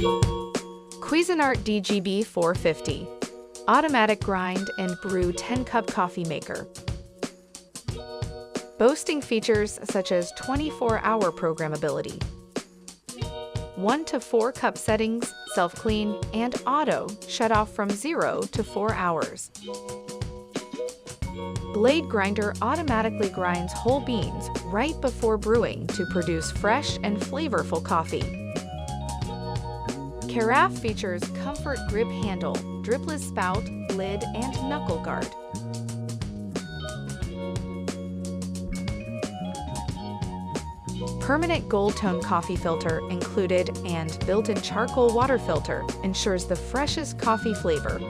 Cuisinart DGB 450. Automatic grind and brew 10-cup coffee maker. Boasting features such as 24-hour programmability, 1 to 4 cup settings, self-clean, and auto shut-off from 0 to 4 hours. Blade grinder automatically grinds whole beans right before brewing to produce fresh and flavorful coffee. Carafe features comfort grip handle, dripless spout, lid, and knuckle guard. Permanent gold tone coffee filter included, and built-in charcoal water filter ensures the freshest coffee flavor.